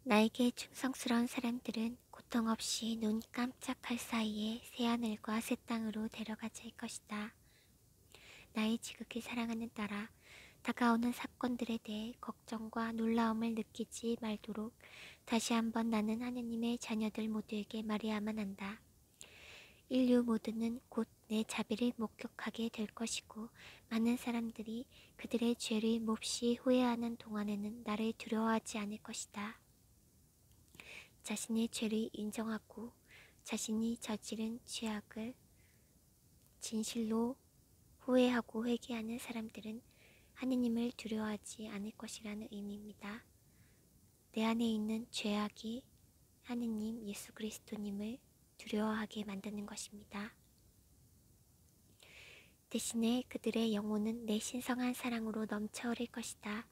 나에게 충성스러운 사람들은 고통 없이 눈 깜짝할 사이에 새하늘과 새 땅으로 데려가질 것이다. 나의 지극히 사랑하는 딸아, 다가오는 사건들에 대해 걱정과 놀라움을 느끼지 말도록 다시 한번 나는 하느님의 자녀들 모두에게 말해야만 한다. 인류 모두는 곧 내 자비를 목격하게 될 것이고 많은 사람들이 그들의 죄를 몹시 후회하는 동안에는 나를 두려워하지 않을 것이다. 자신의 죄를 인정하고 자신이 저지른 죄악을 진실로 후회하고 회개하는 사람들은 하느님을 두려워하지 않을 것이라는 의미입니다. 내 안에 있는 죄악이 하느님 예수 그리스도님을 두려워하게 만드는 것입니다. 대신에 그들의 영혼은 내 신성한 사랑으로 넘쳐 흐를 것이다.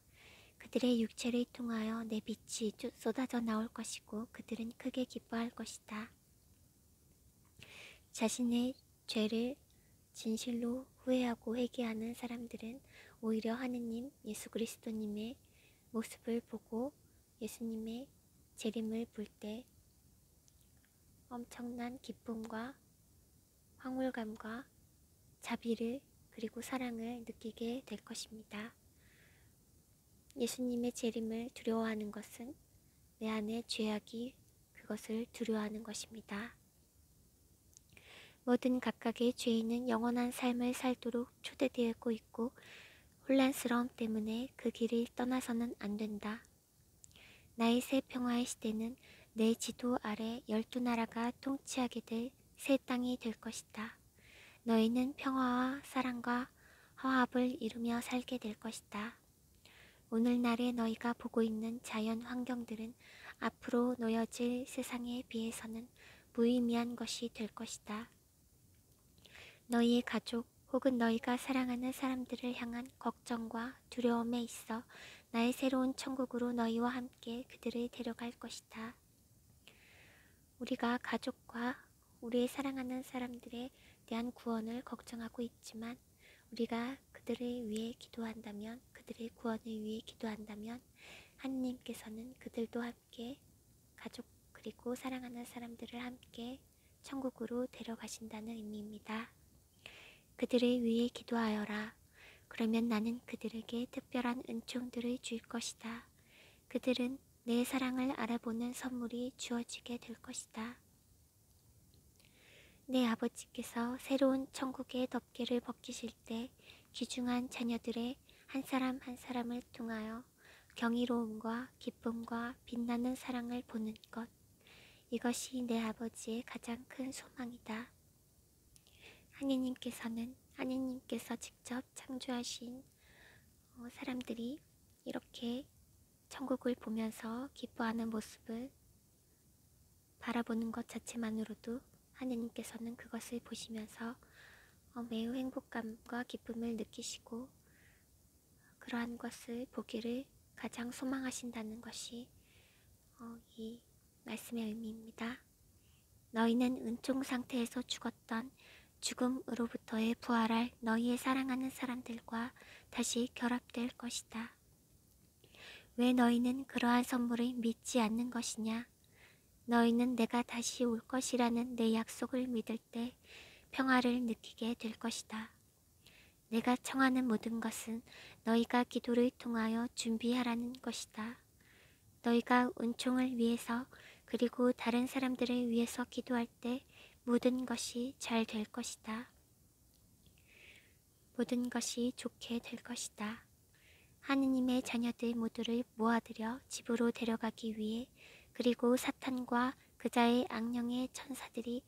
그들의 육체를 통하여 내 빛이 쏟아져 나올 것이고 그들은 크게 기뻐할 것이다. 자신의 죄를 진실로 후회하고 회개하는 사람들은 오히려 하느님 예수 그리스도님의 모습을 보고 예수님의 재림을 볼 때 엄청난 기쁨과 황홀감과 자비를 그리고 사랑을 느끼게 될 것입니다. 예수님의 재림을 두려워하는 것은 내 안에 죄악이 그것을 두려워하는 것입니다. 모든 각각의 죄인은 영원한 삶을 살도록 초대되고 있고 혼란스러움 때문에 그 길을 떠나서는 안 된다. 나의 새 평화의 시대는 내 지도 아래 12나라가 통치하게 될 새 땅이 될 것이다. 너희는 평화와 사랑과 화합을 이루며 살게 될 것이다. 오늘날에 너희가 보고 있는 자연 환경들은 앞으로 놓여질 세상에 비해서는 무의미한 것이 될 것이다. 너희의 가족 혹은 너희가 사랑하는 사람들을 향한 걱정과 두려움에 있어 나의 새로운 천국으로 너희와 함께 그들을 데려갈 것이다. 우리가 가족과 우리의 사랑하는 사람들에 대한 구원을 걱정하고 있지만 우리가 그들을 위해 기도한다면, 그들의 구원을 위해 기도한다면 하느님께서는 그들도 함께 가족 그리고 사랑하는 사람들을 함께 천국으로 데려가신다는 의미입니다. 그들을 위해 기도하여라. 그러면 나는 그들에게 특별한 은총들을 줄 것이다. 그들은 내 사랑을 알아보는 선물이 주어지게 될 것이다. 내 아버지께서 새로운 천국의 덮개를 벗기실 때 귀중한 자녀들의 한 사람 한 사람을 통하여 경이로움과 기쁨과 빛나는 사랑을 보는 것, 이것이 내 아버지의 가장 큰 소망이다. 하느님께서 직접 창조하신 사람들이 이렇게 천국을 보면서 기뻐하는 모습을 바라보는 것 자체만으로도 하느님께서는 그것을 보시면서 매우 행복감과 기쁨을 느끼시고 그러한 것을 보기를 가장 소망하신다는 것이 이 말씀의 의미입니다. 너희는 은총 상태에서 죽었던 죽음으로부터의 부활할 너희의 사랑하는 사람들과 다시 결합될 것이다. 왜 너희는 그러한 선물을 믿지 않는 것이냐? 너희는 내가 다시 올 것이라는 내 약속을 믿을 때 평화를 느끼게 될 것이다. 내가 청하는 모든 것은 너희가 기도를 통하여 준비하라는 것이다. 너희가 은총을 위해서 그리고 다른 사람들을 위해서 기도할 때 모든 것이 잘 될 것이다. 모든 것이 좋게 될 것이다. 하느님의 자녀들 모두를 모아들여 집으로 데려가기 위해 그리고 사탄과 그자의 악령의 천사들이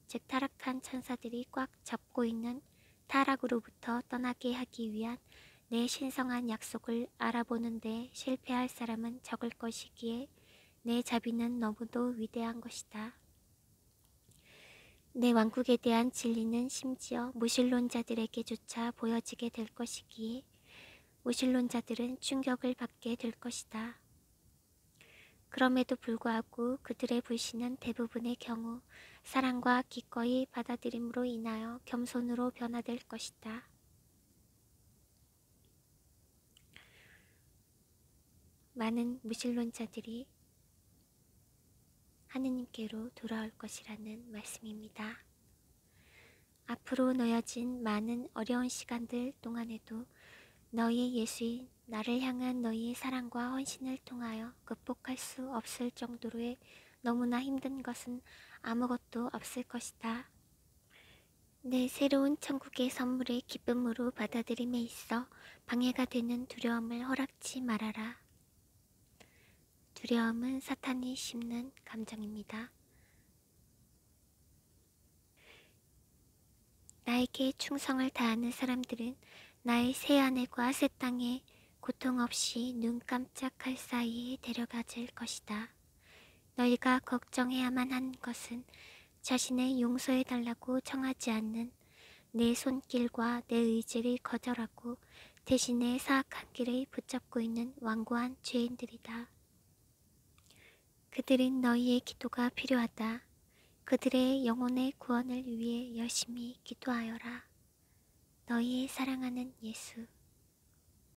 즉 타락한 천사들이 꽉 잡고 있는 타락으로부터 떠나게 하기 위한 내 신성한 약속을 알아보는 데 실패할 사람은 적을 것이기에 내 자비는 너무도 위대한 것이다. 내 왕국에 대한 진리는 심지어 무신론자들에게조차 보여지게 될 것이기에 무신론자들은 충격을 받게 될 것이다. 그럼에도 불구하고 그들의 불신은 대부분의 경우 사랑과 기꺼이 받아들임으로 인하여 겸손으로 변화될 것이다. 많은 무신론자들이 하느님께로 돌아올 것이라는 말씀입니다. 앞으로 놓여진 많은 어려운 시간들 동안에도 너희 예수인 나를 향한 너희의 사랑과 헌신을 통하여 극복할 수 없을 정도로의 너무나 힘든 것은 아무것도 없을 것이다. 내 새로운 천국의 선물의 기쁨으로 받아들임에 있어 방해가 되는 두려움을 허락지 말아라. 두려움은 사탄이 심는 감정입니다. 나에게 충성을 다하는 사람들은 나의 새 하늘과 새 땅에 고통 없이 눈 깜짝할 사이에 데려가질 것이다. 너희가 걱정해야만 한 것은 자신을 용서해달라고 청하지 않는 내 손길과 내 의지를 거절하고 대신에 사악한 길을 붙잡고 있는 완고한 죄인들이다. 그들은 너희의 기도가 필요하다. 그들의 영혼의 구원을 위해 열심히 기도하여라. 너희의 사랑하는 예수.